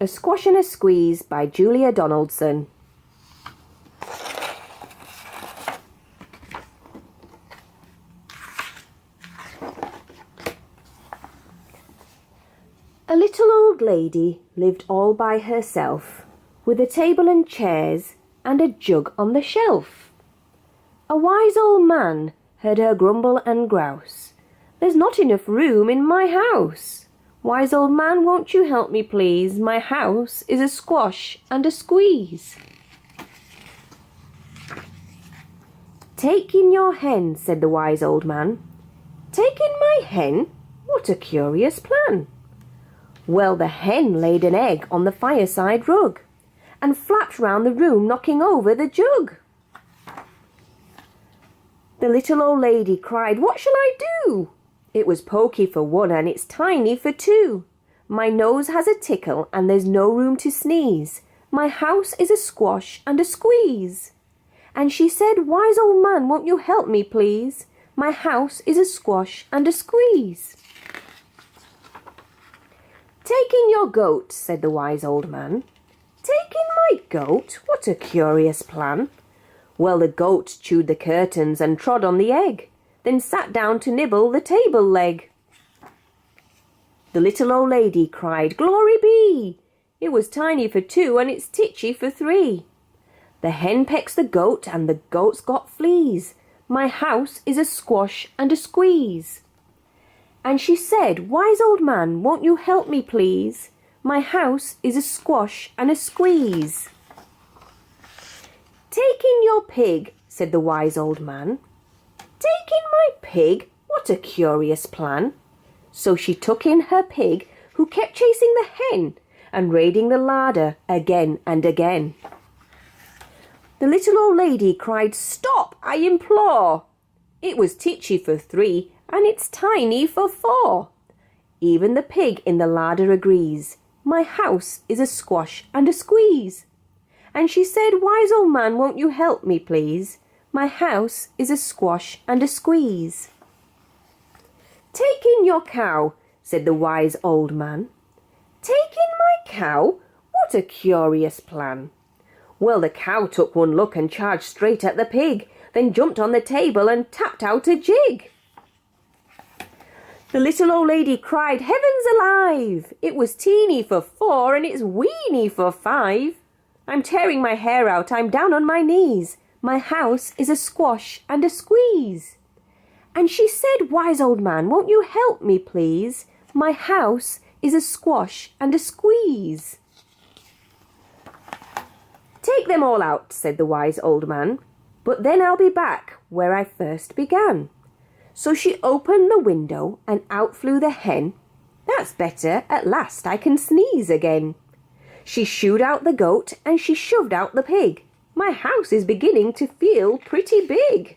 A Squash and a Squeeze by Julia Donaldson. A little old lady lived all by herself, with a table and chairs and a jug on the shelf. A wise old man heard her grumble and grouse. "There's not enough room in my house. Wise old man, won't you help me please? My house is a squash and a squeeze." "Take in your hen," said the wise old man. "Take in my hen? What a curious plan." Well, the hen laid an egg on the fireside rug and flapped round the room, knocking over the jug. The little old lady cried, "What shall I do? It was pokey for one and it's tiny for two. My nose has a tickle and there's no room to sneeze. My house is a squash and a squeeze." And she said, "Wise old man, won't you help me please? My house is a squash and a squeeze." "Take in your goat," said the wise old man. "Take in my goat? What a curious plan." Well, the goat chewed the curtains and trod on the egg, then sat down to nibble the table leg. The little old lady cried, "Glory be! It was tiny for two and it's titchy for three. The hen pecks the goat and the goat's got fleas. My house is a squash and a squeeze." And she said, "Wise old man, won't you help me please? My house is a squash and a squeeze." "Take in your pig," said the wise old man. "Take in my pig? What a curious plan." So she took in her pig, who kept chasing the hen and raiding the larder again and again. The little old lady cried, "Stop, I implore! It was titchy for three and it's tiny for four. Even the pig in the larder agrees. My house is a squash and a squeeze." And she said, "Wise old man, won't you help me please? My house is a squash and a squeeze." "Take in your cow," said the wise old man. "Take in my cow? What a curious plan." Well, the cow took one look and charged straight at the pig, then jumped on the table and tapped out a jig. The little old lady cried, "Heavens alive! It was teeny for four and it's weeny for five. I'm tearing my hair out, I'm down on my knees. My house is a squash and a squeeze." And she said, "Wise old man, won't you help me please? My house is a squash and a squeeze." "Take them all out," said the wise old man, "but then I'll be back where I first began." So she opened the window and out flew the hen. "That's better, at last I can sneeze again." She shooed out the goat and she shoved out the pig. My house is beginning to feel pretty big.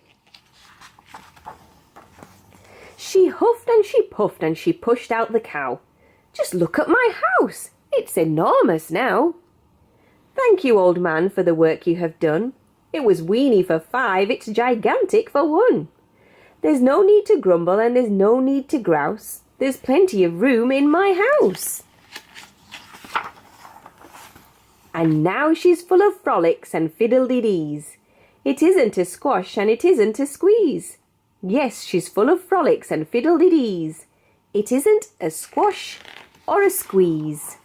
She huffed and she puffed and she pushed out the cow. "Just look at my house, it's enormous now." "Thank you, old man, for the work you have done. It was weeny for five, it's gigantic for one. There's no need to grumble and there's no need to grouse. There's plenty of room in my house." And now she's full of frolics and fiddle-de-dees. It isn't a squash and it isn't a squeeze. Yes, she's full of frolics and fiddle-de-dees. It isn't a squash or a squeeze.